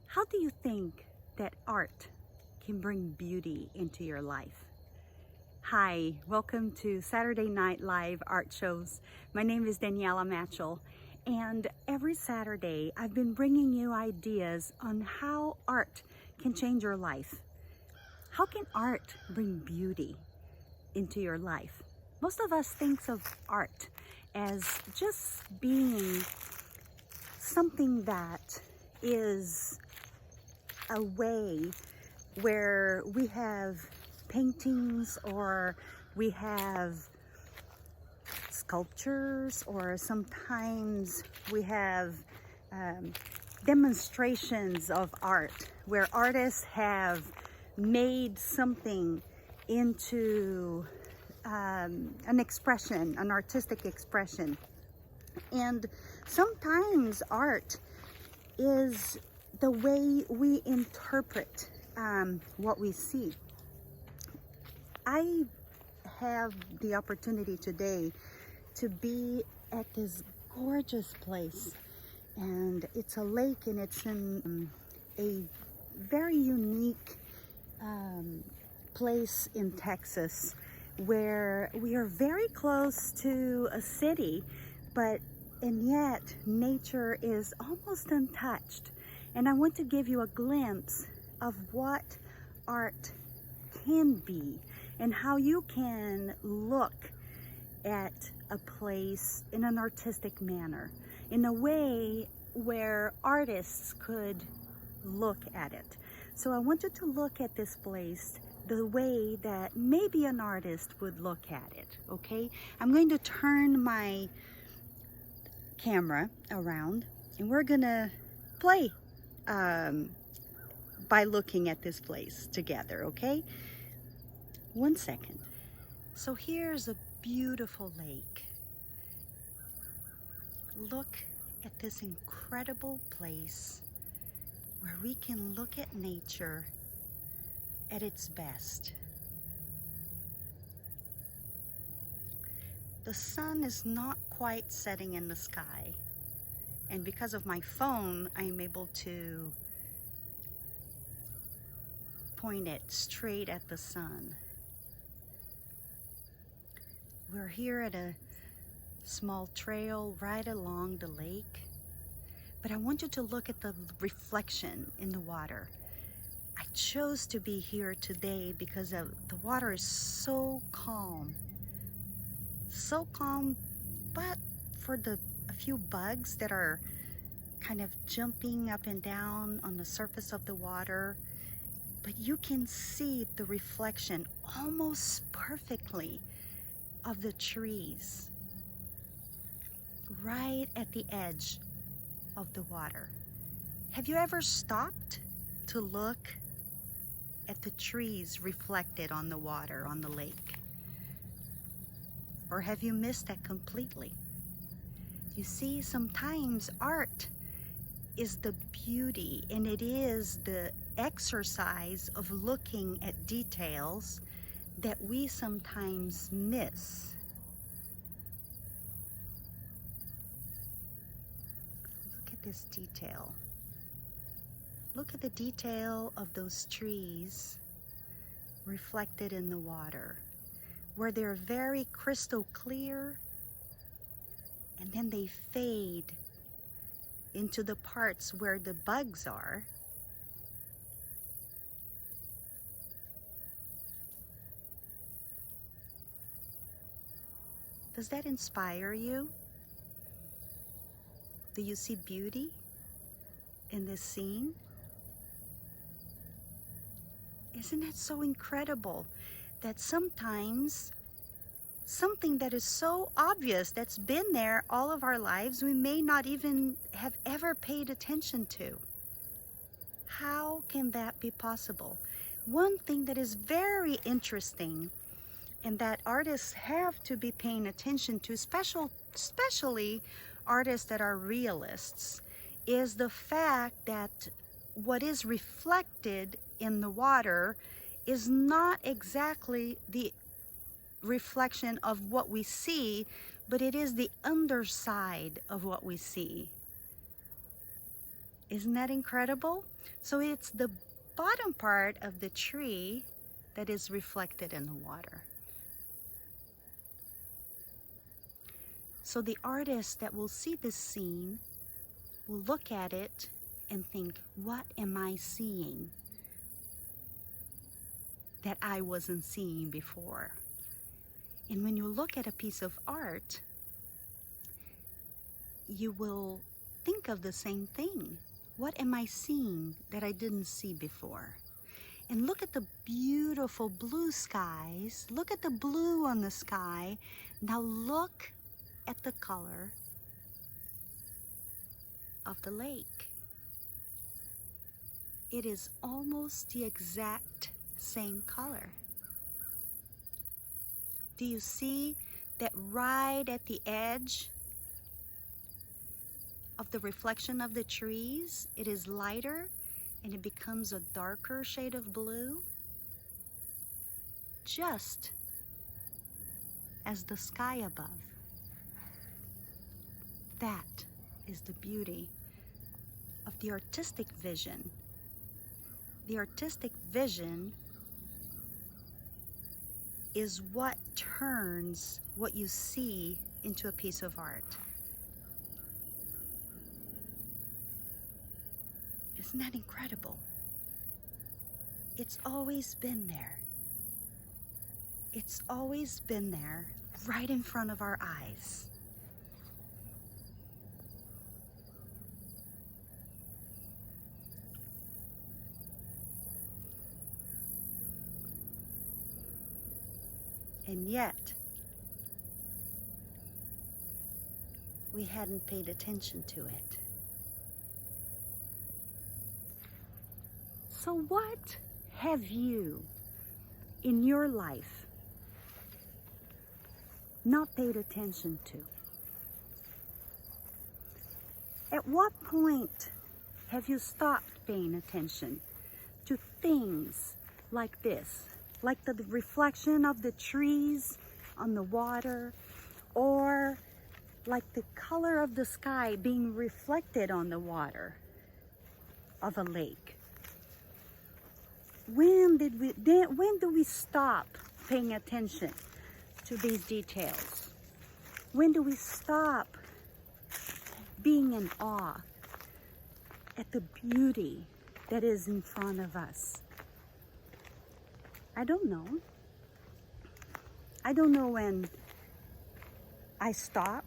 How do you think that art can bring beauty into your life? Hi, welcome to Saturday Night Live Art Shows. My name is Daniela Matchell, and every Saturday I've been bringing you ideas on how art can change your life. How can art bring beauty into your life? Most of us think of art as just being something that is a way where we have paintings or we have sculptures, or sometimes we have demonstrations of art where artists have made something into an expression, an artistic expression. And sometimes art is the way we interpret what we see. I have the opportunity today to be at this gorgeous place, and it's a lake, and it's in a very unique place in Texas, where we are very close to a city, and yet nature is almost untouched. And I want to give you a glimpse of what art can be and how you can look at a place in an artistic manner, in a way where artists could look at it. So I want you to look at this place the way that maybe an artist would look at it, okay? I'm going to turn my camera around, and we're gonna play by looking at this place together, okay? 1 second. So here's a beautiful lake. Look at this incredible place where we can look at nature at its best. The sun is not quite setting in the sky, and because of my phone, I'm able to point it straight at the sun. We're here at a small trail right along the lake, but I want you to look at the reflection in the water. I chose to be here today because the water is so calm, but for a few bugs that are kind of jumping up and down on the surface of the water, but you can see the reflection almost perfectly of the trees right at the edge of the water. Have you ever stopped to look at the trees reflected on the water on the lake? Or have you missed that completely? You see, sometimes art is the beauty, and it is the exercise of looking at details that we sometimes miss. Look at this detail. Look at the detail of those trees reflected in the water, where they're very crystal clear, and then they fade into the parts where the bugs are. Does that inspire you? Do you see beauty in this scene? Isn't it so incredible that sometimes something that is so obvious, that's been there all of our lives, we may not even have ever paid attention to? How can that be possible? One thing that is very interesting, and that artists have to be paying attention to, especially artists that are realists, is the fact that what is reflected in the water is not exactly the reflection of what we see, but it is the underside of what we see. Isn't that incredible? So it's the bottom part of the tree that is reflected in the water. So the artist that will see this scene will look at it and think, what am I seeing that I wasn't seeing before? And when you look at a piece of art, you will think of the same thing. What am I seeing that I didn't see before? And look at the beautiful blue skies. Look at the blue on the sky. Now look at the color of the lake. It is almost the exact same color. Do you see that right at the edge of the reflection of the trees, it is lighter and it becomes a darker shade of blue, just as the sky above. That is the beauty of the artistic vision. The artistic vision is what turns what you see into a piece of art. Isn't that incredible? It's always been there. It's always been there, right in front of our eyes. And yet, we hadn't paid attention to it. So what have you in your life not paid attention to? At what point have you stopped paying attention to things like this? Like the reflection of the trees on the water, or like the color of the sky being reflected on the water of a lake. When do we stop paying attention to these details? When do we stop being in awe at the beauty that is in front of us? I don't know. I don't know when I stop,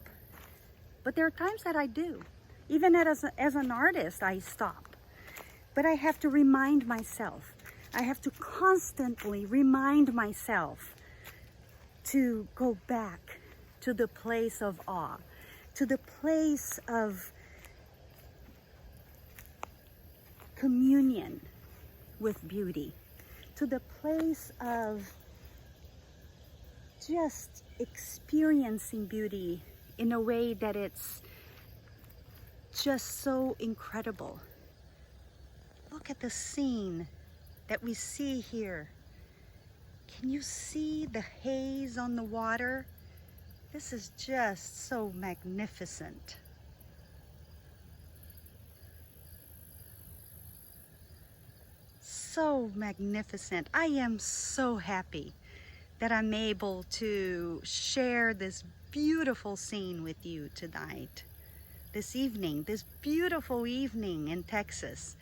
but there are times that I do. Even as an artist, I stop. But I have to remind myself. I have to constantly remind myself to go back to the place of awe, to the place of communion with beauty, to the place of just experiencing beauty in a way that it's just so incredible. Look at the scene that we see here. Can you see the haze on the water? This is just so magnificent. So magnificent. I am so happy that I'm able to share this beautiful scene with you tonight, this evening, this beautiful evening in Texas.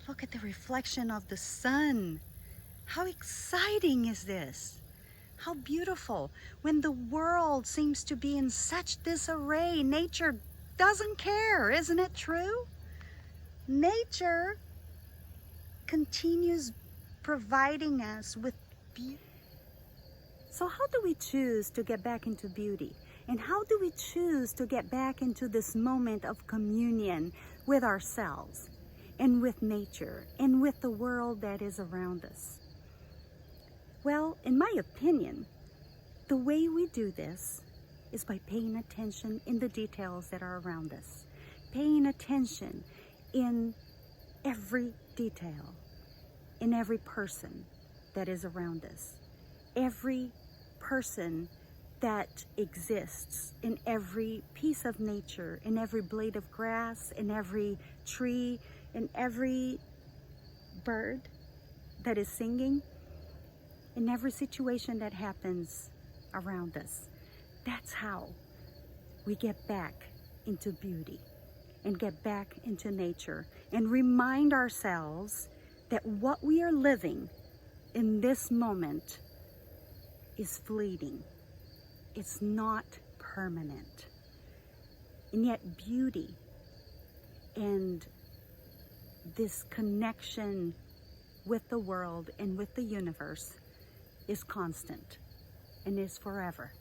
Look at the reflection of the sun. How exciting is this? How beautiful. When the world seems to be in such disarray, nature doesn't care, isn't it true? Nature continues providing us with beauty. So how do we choose to get back into beauty? And how do we choose to get back into this moment of communion with ourselves and with nature and with the world that is around us? Well, in my opinion, the way we do this is by paying attention in the details that are around us, paying attention in every detail, in every person that is around us, every person that exists in every piece of nature, in every blade of grass, in every tree, in every bird that is singing, in every situation that happens around us. That's how we get back into beauty and get back into nature and remind ourselves that what we are living in this moment is fleeting. It's not permanent. And yet beauty and this connection with the world and with the universe is constant and is forever.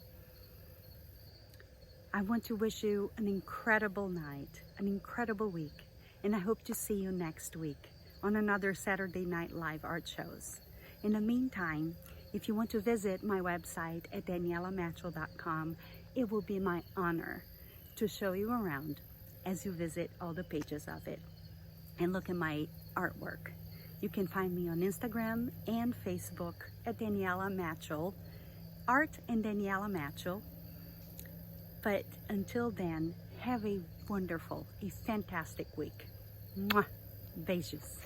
I want to wish you an incredible night, an incredible week, and I hope to see you next week on another Saturday Night Live art shows. In the meantime, if you want to visit my website at DanielaMatchell.com, it will be my honor to show you around as you visit all the pages of it and look at my artwork. You can find me on Instagram and Facebook at Daniela Matchell, Art and Daniela Matchell. But until then, have a wonderful, a fantastic week. Mwah! Beijos.